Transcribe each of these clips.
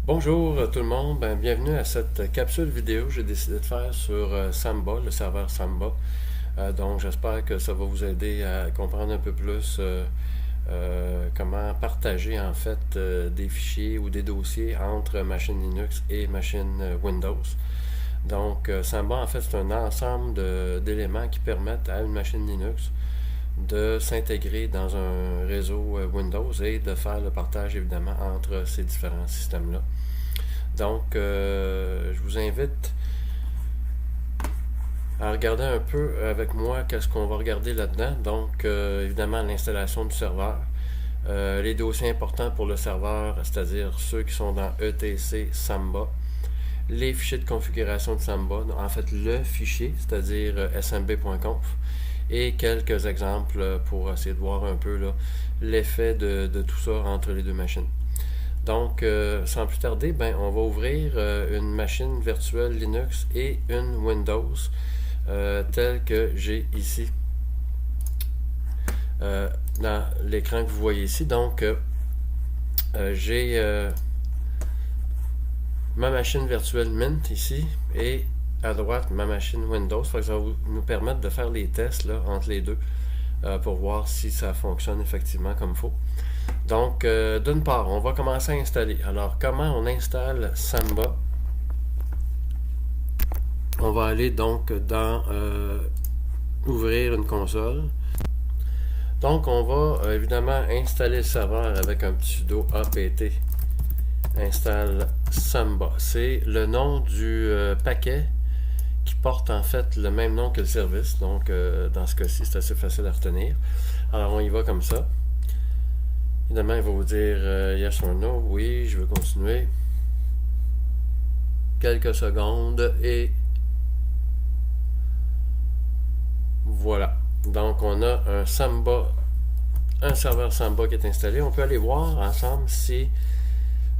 Bonjour tout le monde, bienvenue à cette capsule vidéo que j'ai décidé de faire sur Samba, le serveur Samba. Donc j'espère que ça va vous aider à comprendre un peu plus comment partager en fait des fichiers ou des dossiers entre machine Linux et machine Windows. Donc Samba en fait c'est un ensemble d'éléments qui permettent à une machine Linux de s'intégrer dans un réseau Windows et de faire le partage évidemment entre ces différents systèmes-là. Donc, je vous invite à regarder un peu avec moi qu'est-ce qu'on va regarder là-dedans. Donc, évidemment, l'installation du serveur, les dossiers importants pour le serveur, c'est-à-dire ceux qui sont dans etc Samba, les fichiers de configuration de Samba, en fait le fichier, c'est-à-dire smb.conf, et quelques exemples pour essayer de voir un peu l'effet de tout ça entre les deux machines. Donc, sans plus tarder, on va ouvrir une machine virtuelle Linux et une Windows telle que j'ai ici dans l'écran que vous voyez ici. Donc, j'ai ma machine virtuelle Mint ici et à droite ma machine Windows. Ça va nous permettre de faire les tests là, entre les deux pour voir si ça fonctionne effectivement comme il faut. Donc, d'une part, on va commencer à installer. Alors, comment on installe Samba? On va aller donc dans ouvrir une console. Donc, on va évidemment installer le serveur avec un petit sudo apt installe Samba. C'est le nom du paquet qui porte en fait le même nom que le service. Donc, dans ce cas-ci, c'est assez facile à retenir. Alors, on y va comme ça. Évidemment, il va vous dire yes or no. Oui, je veux continuer. Quelques secondes et voilà. Donc, on a un Samba, un serveur Samba qui est installé. On peut aller voir ensemble si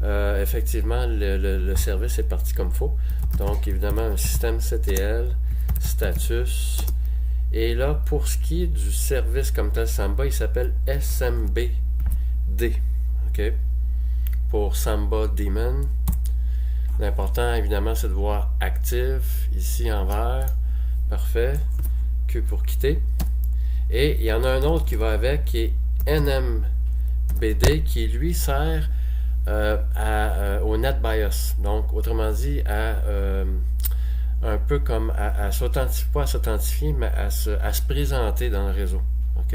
effectivement le service est parti comme il faut. Donc, évidemment, un systemctl, status. Et là, pour ce qui est du service comme tel Samba, il s'appelle SMB. OK? Pour Samba Daemon. L'important, évidemment, c'est de voir active, ici en vert. Parfait. Q pour quitter. Et il y en a un autre qui va avec, qui est NMBD, qui lui sert au NetBIOS. Donc, autrement dit, un peu comme à s'authentifier, pas à s'authentifier, mais à se présenter dans le réseau. OK?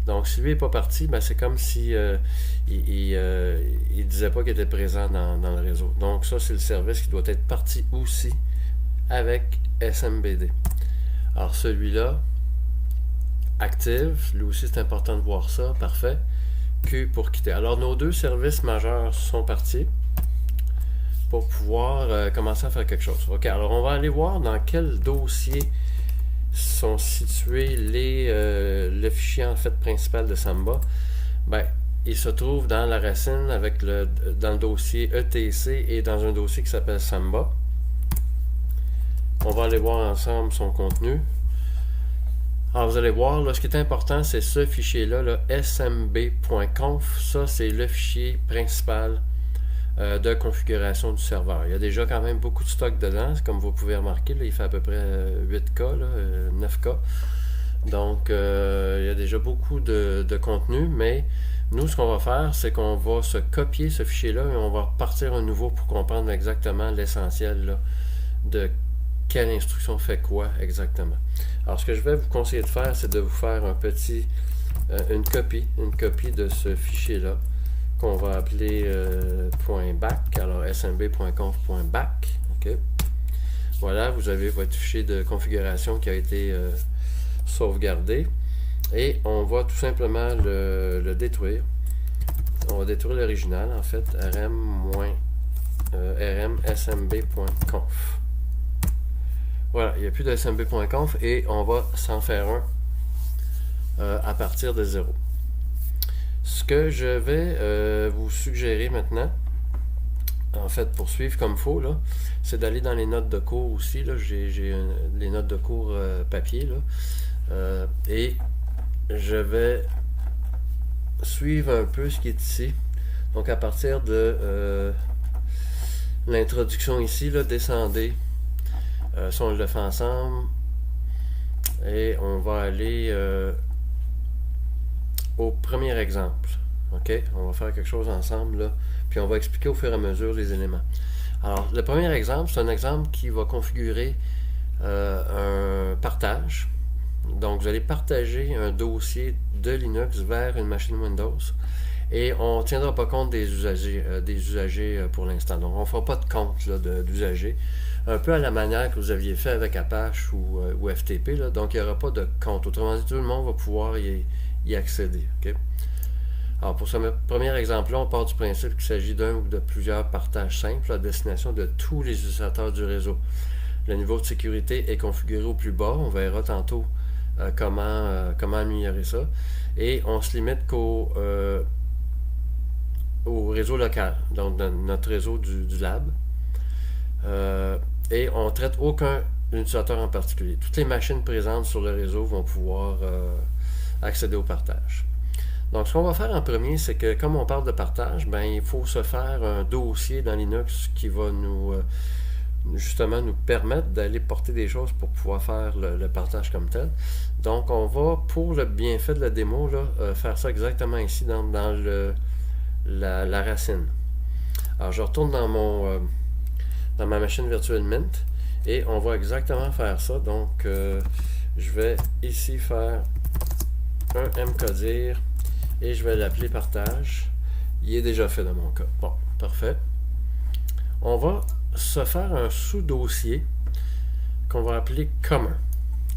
Donc, si lui n'est pas parti, c'est comme si il disait pas qu'il était présent dans le réseau. Donc, ça, c'est le service qui doit être parti aussi avec SMBD. Alors, celui-là, active, lui aussi, c'est important de voir ça. Parfait. Q pour quitter. Alors, nos deux services majeurs sont partis pour pouvoir commencer à faire quelque chose. OK, alors on va aller voir dans quel dossier sont situés le fichier en fait principal de Samba. Il se trouve dans la racine dans le dossier etc et dans un dossier qui s'appelle Samba. On va aller voir ensemble son contenu. Alors vous allez voir, là, ce qui est important, c'est ce fichier-là, smb.conf. Ça, c'est le fichier principal de configuration du serveur. Il y a déjà quand même beaucoup de stock dedans, comme vous pouvez remarquer, là, il fait à peu près 8K, 9K. Donc, il y a déjà beaucoup de contenu, mais nous, ce qu'on va faire, c'est qu'on va se copier ce fichier-là et on va repartir un nouveau pour comprendre exactement l'essentiel de quelle instruction fait quoi exactement. Alors, ce que je vais vous conseiller de faire, c'est de vous faire une copie de ce fichier-là qu'on va appeler .back, alors smb.conf.back. OK. Voilà, vous avez votre fichier de configuration qui a été sauvegardé et on va tout simplement le détruire. On va détruire l'original, en fait, rm-smb.conf. Voilà, il n'y a plus de smb.conf et on va s'en faire un à partir de 0. Ce que je vais vous suggérer maintenant, en fait, pour suivre comme il faut, c'est d'aller dans les notes de cours aussi. J'ai les notes de cours papier. Et je vais suivre un peu ce qui est ici. Donc, à partir de l'introduction ici, là, descendez. Si on le fait ensemble, et on va aller au premier exemple. OK? On va faire quelque chose ensemble, là, puis on va expliquer au fur et à mesure les éléments. Alors, le premier exemple, c'est un exemple qui va configurer un partage. Donc, vous allez partager un dossier de Linux vers une machine Windows et on ne tiendra pas compte des usagers pour l'instant. Donc, on ne fera pas de compte d'usagers. Un peu à la manière que vous aviez fait avec Apache ou FTP. Là. Donc, il n'y aura pas de compte. Autrement dit, tout le monde va pouvoir y accéder. Okay? Alors, pour ce premier exemple-là, on part du principe qu'il s'agit d'un ou de plusieurs partages simples à destination de tous les utilisateurs du réseau. Le niveau de sécurité est configuré au plus bas. On verra tantôt comment améliorer ça. Et on se limite au réseau local, donc dans notre réseau du lab. Et on ne traite aucun utilisateur en particulier. Toutes les machines présentes sur le réseau vont pouvoir accéder au partage. Donc, ce qu'on va faire en premier, c'est que comme on parle de partage, ben, il faut se faire un dossier dans Linux qui va justement nous permettre d'aller porter des choses pour pouvoir faire le partage comme tel. Donc, on va, pour le bienfait de la démo, là, faire ça exactement ici dans la racine. Alors, je retourne dans ma machine virtuelle Mint et on va exactement faire ça. Donc, je vais ici faire un mcodir et je vais l'appeler partage. Il est déjà fait dans mon cas. Bon, parfait. On va se faire un sous-dossier qu'on va appeler commun.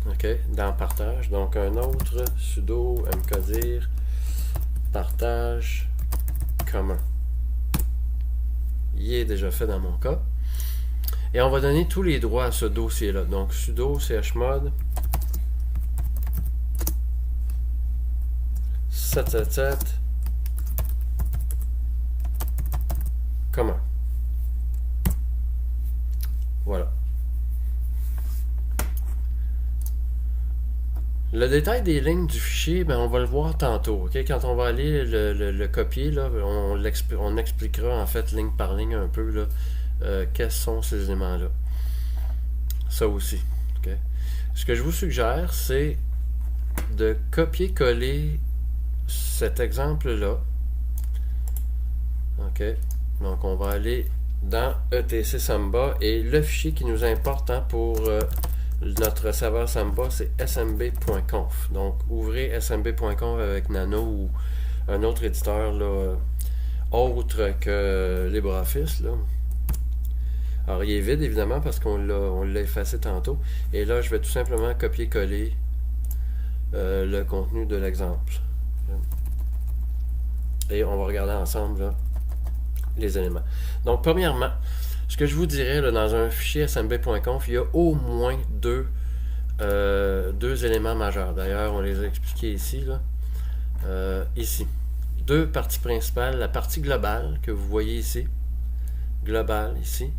OK, dans partage. Donc, un autre sudo mcodir partage commun. Il est déjà fait dans mon cas. Et on va donner tous les droits à ce dossier-là. Donc, sudo chmod 777 commun. Voilà. Le détail des lignes du fichier, ben, on va le voir tantôt. Okay? Quand on va aller le copier, là, on expliquera en fait ligne par ligne un peu là, quels sont ces éléments-là. Ça aussi. Okay? Ce que je vous suggère, c'est de copier-coller cet exemple-là. OK. Donc, on va aller dans etc Samba et le fichier qui nous importe pour notre serveur Samba, c'est smb.conf. Donc, ouvrez smb.conf avec Nano ou un autre éditeur là, autre que LibreOffice. Là. Alors, il est vide, évidemment, parce qu'on l'a effacé tantôt. Et là, je vais tout simplement copier-coller le contenu de l'exemple. Et on va regarder ensemble là, les éléments. Donc, premièrement, ce que je vous dirais là, dans un fichier smb.conf, il y a au moins deux éléments majeurs. D'ailleurs, on les a expliqués ici. Là. Ici. Deux parties principales. La partie globale que vous voyez ici. Globale ici.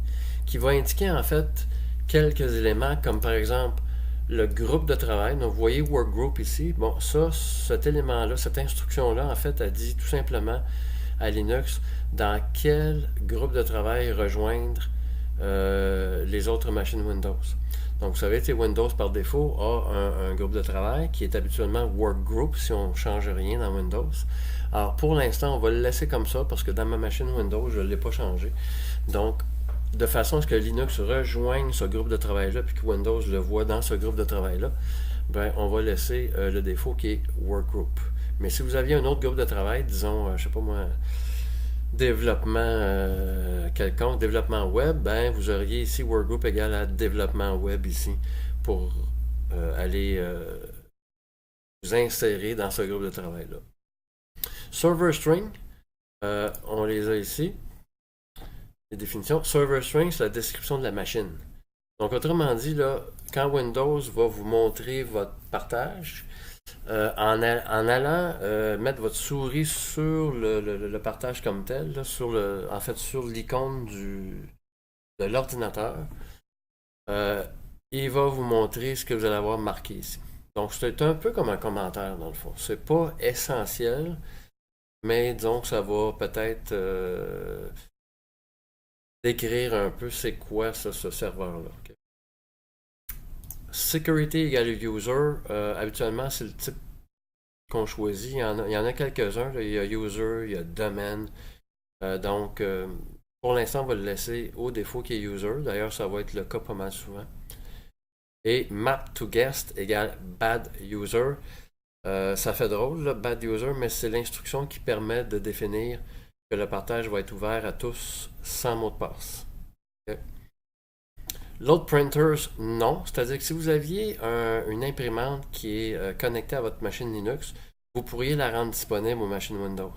Qui va indiquer en fait quelques éléments comme par exemple le groupe de travail. Donc, vous voyez workgroup ici. Bon, ça, cet élément-là, cette instruction-là, en fait, elle dit tout simplement à Linux dans quel groupe de travail rejoindre les autres machines Windows. Donc, vous savez, Windows par défaut a un groupe de travail qui est habituellement workgroup si on ne change rien dans Windows. Alors, pour l'instant, on va le laisser comme ça parce que dans ma machine Windows, je ne l'ai pas changé. Donc, de façon à ce que Linux rejoigne ce groupe de travail-là puis que Windows le voit dans ce groupe de travail-là, ben, on va laisser le défaut qui est workgroup. Mais si vous aviez un autre groupe de travail, disons, je sais pas moi, développement quelconque, développement web, ben vous auriez ici workgroup égale à développement web ici pour aller vous insérer dans ce groupe de travail-là. Server string, on les a ici. Les définitions. Server string, c'est la description de la machine. Donc, autrement dit, là, quand Windows va vous montrer votre partage, en allant mettre votre souris sur le partage comme tel, là, en fait sur l'icône de l'ordinateur, il va vous montrer ce que vous allez avoir marqué ici. Donc c'est un peu comme un commentaire dans le fond. C'est pas essentiel, mais disons que ça va peut-être décrire un peu c'est quoi ça, ce serveur-là. Okay. Security égale user, habituellement c'est le type qu'on choisit. Il y en a quelques-uns. Il y a user, il y a domain. Donc, pour l'instant, on va le laisser au défaut qui est user. D'ailleurs, ça va être le cas pas mal souvent. Et map to guest égale bad user. Ça fait drôle, là, bad user, mais c'est l'instruction qui permet de définir que le partage va être ouvert à tous sans mot de passe. Okay. Load printers, non. C'est-à-dire que si vous aviez une imprimante qui est connectée à votre machine Linux, vous pourriez la rendre disponible aux machines Windows.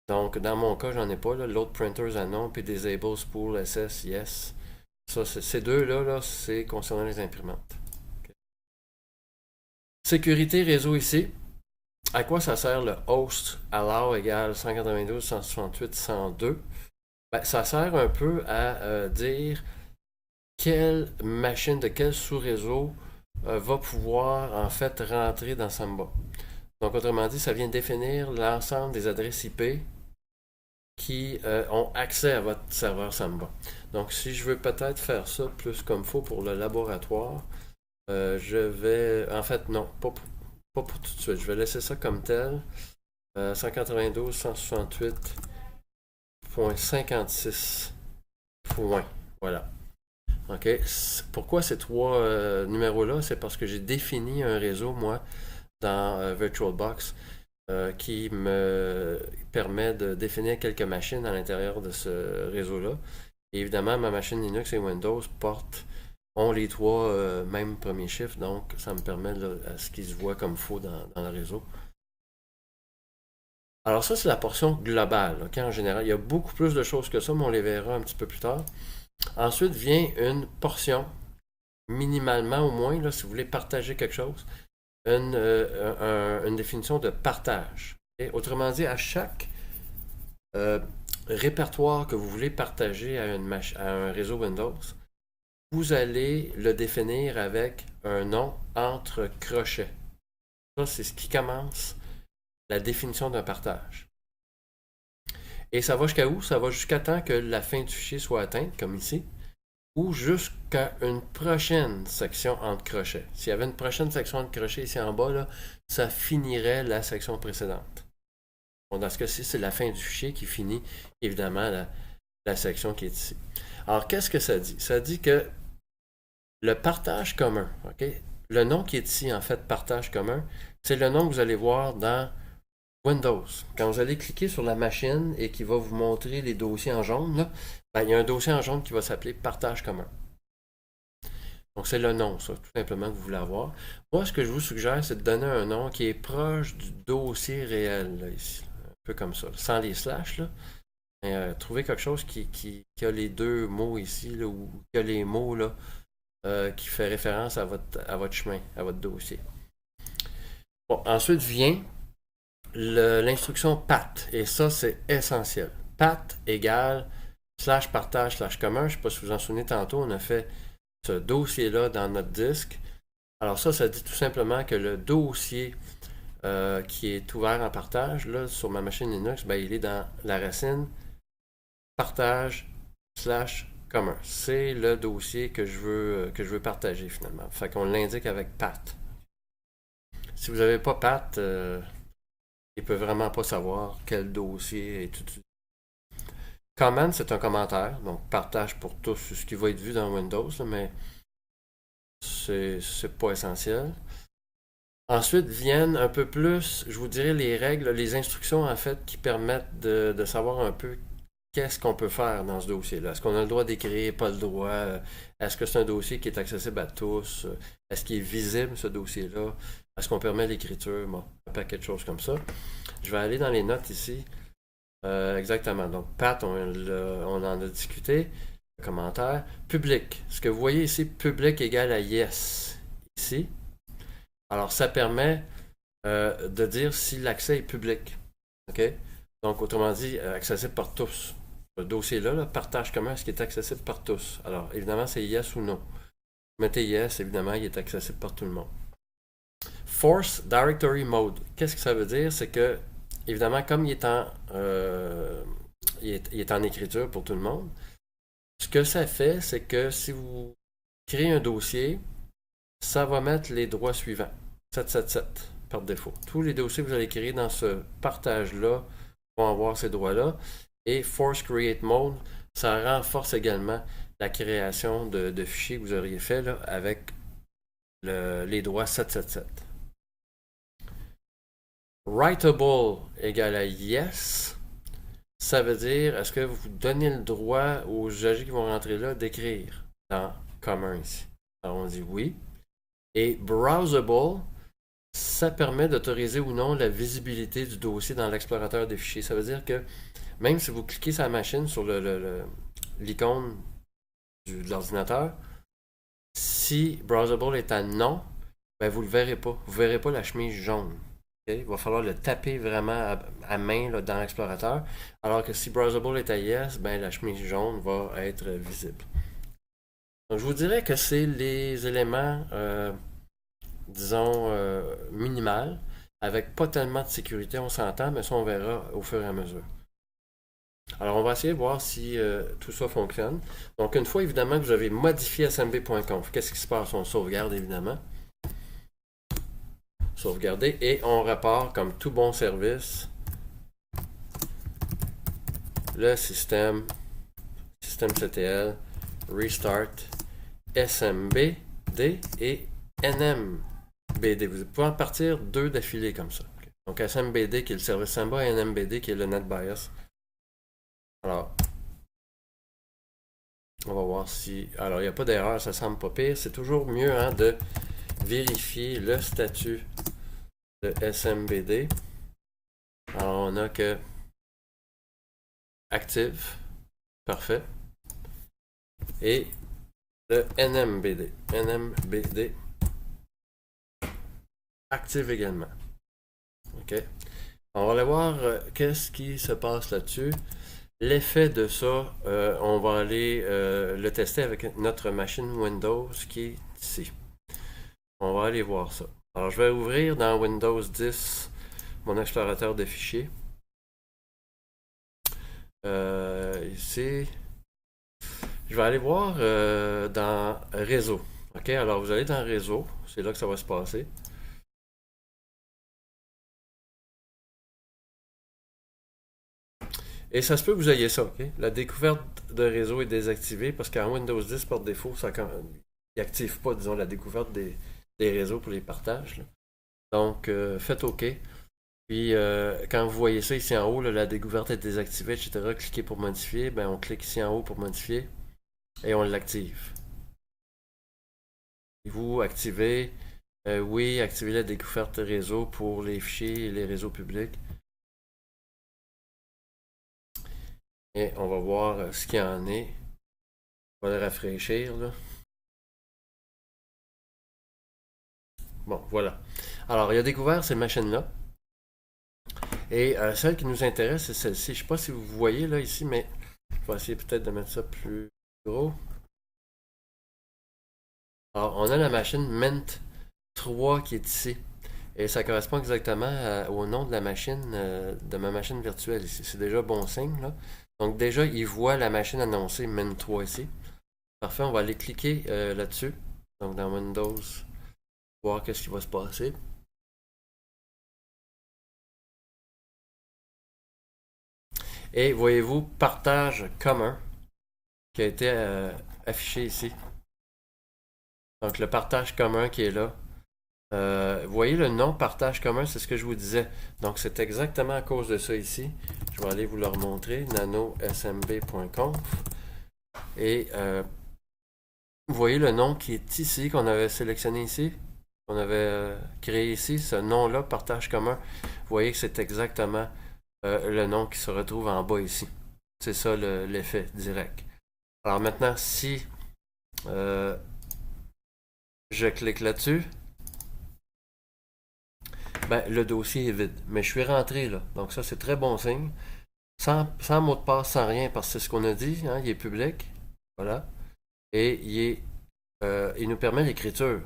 Donc, dans mon cas, j'en ai pas. Là, load printers à non, puis disable spool SS, yes. Ça, ces deux-là, là, c'est concernant les imprimantes. Okay. Sécurité réseau ici. À quoi ça sert le host allow égale 192.168.102? Ben, ça sert un peu à dire quelle machine de quel sous-réseau va pouvoir en fait rentrer dans Samba. Donc autrement dit, ça vient définir l'ensemble des adresses IP qui ont accès à votre serveur Samba. Donc si je veux peut-être faire ça plus comme il faut pour le laboratoire, je vais... En fait, non, pas pour tout de suite. Je vais laisser ça comme tel. 192.168.56. Voilà. OK. Pourquoi ces trois numéros-là? C'est parce que j'ai défini un réseau, moi, dans VirtualBox qui me permet de définir quelques machines à l'intérieur de ce réseau-là. Et évidemment, ma machine Linux et Windows ont les trois mêmes premiers chiffres, donc ça me permet là, à ce qu'ils se voient comme faux dans le réseau. Alors ça, c'est la portion globale. Okay? En général, il y a beaucoup plus de choses que ça, mais on les verra un petit peu plus tard. Ensuite vient une portion, minimalement au moins, là, si vous voulez partager quelque chose, une définition de partage. Okay? Autrement dit, à chaque répertoire que vous voulez partager à un réseau Windows, vous allez le définir avec un nom entre crochets. Ça, c'est ce qui commence la définition d'un partage. Et ça va jusqu'à où? Ça va jusqu'à temps que la fin du fichier soit atteinte, comme ici, ou jusqu'à une prochaine section entre crochets. S'il y avait une prochaine section entre crochets ici en bas, là, ça finirait la section précédente. Bon, dans ce cas-ci, c'est la fin du fichier qui finit, évidemment, la section qui est ici. Alors, qu'est-ce que ça dit? Ça dit que le partage commun, okay? Le nom qui est ici, en fait, partage commun, c'est le nom que vous allez voir dans Windows. Quand vous allez cliquer sur la machine et qui va vous montrer les dossiers en jaune, là, ben, il y a un dossier en jaune qui va s'appeler partage commun. Donc, c'est le nom, ça, tout simplement, que vous voulez avoir. Moi, ce que je vous suggère, c'est de donner un nom qui est proche du dossier réel, là, ici. Un peu comme ça, sans les slash, là. Trouvez quelque chose qui a les deux mots ici, là, ou qui a les mots, là, qui fait référence à votre chemin, à votre dossier. Bon, ensuite vient l'instruction pat, et ça c'est essentiel. Pat égale / partage / commun. Je ne sais pas si vous vous en souvenez tantôt, on a fait ce dossier-là dans notre disque. Alors ça dit tout simplement que le dossier qui est ouvert en partage, là, sur ma machine Linux, ben, il est dans la racine partage / commun. C'est le dossier que je veux partager finalement. Fait qu'on l'indique avec pat. Si vous n'avez pas pat, il ne peut vraiment pas savoir quel dossier est utilisé. Comment, c'est un commentaire, donc partage pour tous ce qui va être vu dans Windows, mais c'est pas essentiel. Ensuite viennent un peu plus, je vous dirais, les règles, les instructions en fait qui permettent de savoir un peu qu'est-ce qu'on peut faire dans ce dossier-là. Est-ce qu'on a le droit d'écrire, pas le droit? Est-ce que c'est un dossier qui est accessible à tous? Est-ce qu'il est visible, ce dossier-là? Est-ce qu'on permet l'écriture? Bon, un paquet de choses comme ça. Je vais aller dans les notes ici. Exactement. Donc, Pat, on en a discuté. Commentaire. Public. Ce que vous voyez ici, public égale à yes. Ici. Alors, ça permet de dire si l'accès est public. OK? Donc, autrement dit, accessible par tous. Le dossier-là, là, partage commun, est-ce qu'il est accessible par tous? Alors, évidemment, c'est yes ou non. Mettez yes, évidemment, il est accessible par tout le monde. Force Directory Mode. Qu'est-ce que ça veut dire? C'est que, évidemment, comme il est en écriture pour tout le monde, Ce que ça fait, c'est que si vous créez un dossier, ça va mettre les droits suivants. 777 par défaut. Tous les dossiers que vous allez créer dans ce partage-là vont avoir ces droits-là. Et Force Create Mode, ça renforce également la création de fichiers que vous auriez fait là, avec les droits 777. Writable égale à Yes. Ça veut dire, est-ce que vous donnez le droit aux usagers qui vont rentrer là d'écrire dans commun ici? Alors on dit oui. Et Browsable, ça permet d'autoriser ou non la visibilité du dossier dans l'explorateur des fichiers. Ça veut dire que même si vous cliquez sur la machine, sur l'icône de l'ordinateur, si Browsable est à non, ben vous ne le verrez pas. Vous ne verrez pas la chemise jaune. Okay? Il va falloir le taper vraiment à main là, dans l'explorateur. Alors que si Browsable est à yes, ben la chemise jaune va être visible. Donc je vous dirais que c'est les éléments, disons, minimal, avec pas tellement de sécurité, on s'entend, mais ça on verra au fur et à mesure. Alors on va essayer de voir si tout ça fonctionne. Donc une fois évidemment que vous avez modifié smb.conf, qu'est-ce qui se passe? On sauvegarde évidemment. Sauvegarder et on repart comme tout bon service. Le système CTL, restart, SMBD et NMBD. Vous pouvez en partir deux d'affilée comme ça. Donc SMBD qui est le service Samba et NMBD qui est le NetBIOS. Alors, on va voir si... Alors, il n'y a pas d'erreur, ça semble pas pire. C'est toujours mieux hein, de vérifier le statut de SMBD. Alors, on a que active, parfait. Et le NMBD active également. OK. On va aller voir qu'est-ce qui se passe là-dessus. L'effet de ça, on va aller le tester avec notre machine Windows qui est ici. On va aller voir ça. Alors, je vais ouvrir dans Windows 10 mon explorateur de fichiers. Ici, je vais aller voir dans Réseau. OK, alors vous allez dans Réseau, c'est là que ça va se passer. Et ça se peut que vous ayez ça, OK? La découverte de réseau est désactivée parce qu'en Windows 10, par défaut, ça n'active pas, disons, la découverte des réseaux pour les partages. Là. Donc, faites OK. Puis, quand vous voyez ça ici en haut, là, la découverte est désactivée, etc., cliquez pour modifier. Ben, on clique ici en haut pour modifier et on l'active. Et vous activez, oui, activez la découverte réseau pour les fichiers et les réseaux publics. Et on va voir ce qu'il y en est. On va le rafraîchir là. Bon, voilà. Alors, il a découvert ces machines-là. Et celle qui nous intéresse, c'est celle-ci. Je ne sais pas si vous voyez là ici, mais je vais essayer peut-être de mettre ça plus gros. Alors, on a la machine Mint 3 qui est ici. Et ça correspond exactement au nom de la machine, de ma machine virtuelle ici. C'est déjà bon signe, là. Donc déjà, il voit la machine annoncée Mint 3 ici. Parfait, on va aller cliquer là-dessus. Donc dans Windows, voir qu'est-ce qui va se passer. Et voyez-vous, partage commun qui a été affiché ici. Donc le partage commun qui est là. Vous voyez le nom partage commun, c'est ce que je vous disais. Donc c'est exactement à cause de ça ici. Je vais aller vous le remontrer, nanosmb.conf. Et vous voyez le nom qui est ici, qu'on avait sélectionné ici, qu'on avait créé ici, ce nom-là, partage commun. Vous voyez que c'est exactement le nom qui se retrouve en bas ici. C'est ça l'effet direct. Alors maintenant, si je clique là-dessus, ben, le dossier est vide. Mais je suis rentré là. Donc ça, c'est très bon signe. Sans mot de passe, sans rien, parce que c'est ce qu'on a dit. Hein, il est public. Voilà. Et il nous permet l'écriture.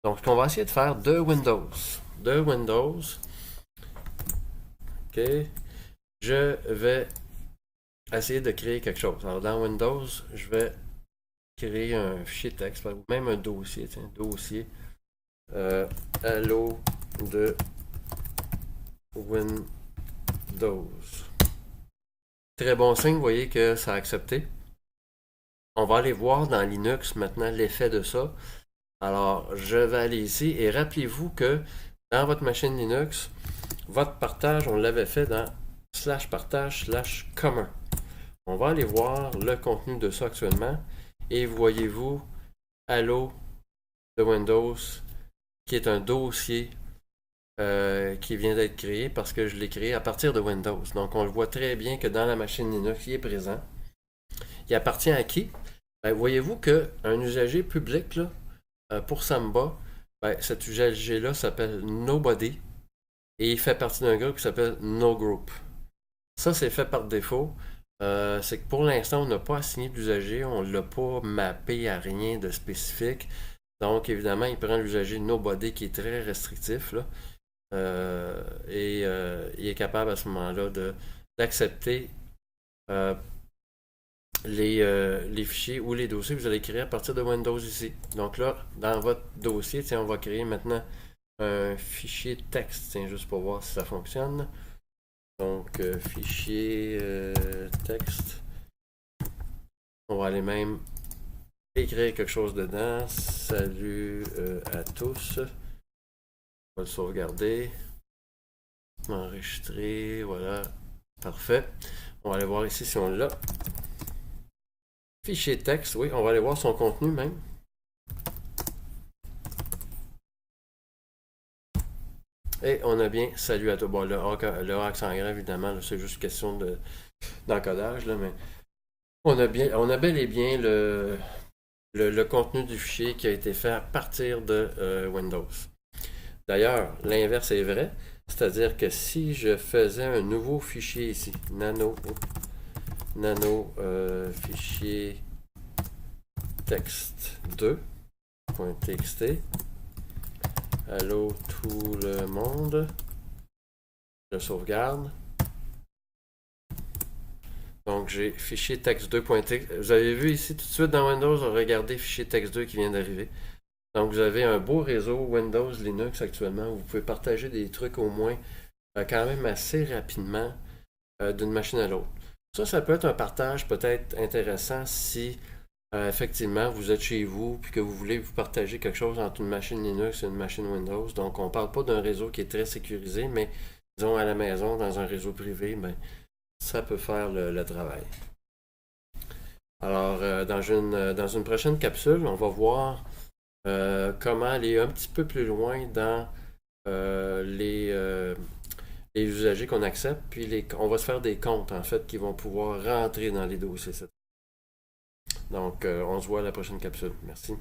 Donc, ce qu'on va essayer de faire de Windows. De Windows. OK. Je vais essayer de créer quelque chose. Alors, dans Windows, je vais créer un fichier texte, ou même un dossier, tiens, dossier Hello de Windows. Très bon signe, vous voyez que ça a accepté. On va aller voir dans Linux maintenant l'effet de ça. Alors, je vais aller ici et rappelez-vous que dans votre machine Linux, votre partage, on l'avait fait dans /partage/commun. On va aller voir le contenu de ça actuellement et voyez-vous Hello de Windows qui est un dossier qui vient d'être créé parce que je l'ai créé à partir de Windows. Donc, on le voit très bien que dans la machine Linux, il est présent. Il appartient à qui? Ben, voyez-vous qu'un usager public, là, pour Samba, ben, cet usager-là s'appelle Nobody et il fait partie d'un groupe qui s'appelle NoGroup. Ça, c'est fait par défaut. C'est que pour l'instant, on n'a pas assigné d'usager, on ne l'a pas mappé à rien de spécifique. Donc, évidemment, il prend l'usager Nobody qui est très restrictif, là, et il est capable à ce moment-là d'accepter les fichiers ou les dossiers que vous allez créer à partir de Windows ici. Donc là, dans votre dossier, tiens, on va créer maintenant un fichier texte, tiens, juste pour voir si ça fonctionne. Donc, fichier texte. On va aller même écrire quelque chose dedans. Salut à tous. On va le sauvegarder. Enregistrer, voilà. Parfait. On va aller voir ici si on l'a. Fichier texte, oui, on va aller voir son contenu même. Et on a bien salut à toi. Bon, le A accent grave, évidemment, c'est juste question d'encodage, là, mais on a bel et bien le contenu du fichier qui a été fait à partir de Windows. D'ailleurs, l'inverse est vrai, c'est-à-dire que si je faisais un nouveau fichier ici, nano fichier texte 2.txt, allô tout le monde, je sauvegarde. Donc j'ai fichier texte 2.txt. Vous avez vu ici tout de suite dans Windows, regardez fichier texte 2 qui vient d'arriver. Donc vous avez un beau réseau Windows Linux actuellement où vous pouvez partager des trucs au moins quand même assez rapidement d'une machine à l'autre. Ça peut être un partage peut-être intéressant si effectivement vous êtes chez vous et que vous voulez vous partager quelque chose entre une machine Linux et une machine Windows. Donc on ne parle pas d'un réseau qui est très sécurisé, mais disons à la maison, dans un réseau privé, ben, ça peut faire le travail. Alors dans une prochaine capsule, on va voir comment aller un petit peu plus loin dans les usagers qu'on accepte, puis on va se faire des comptes en fait qui vont pouvoir rentrer dans les dossiers. Donc on se voit à la prochaine capsule. Merci.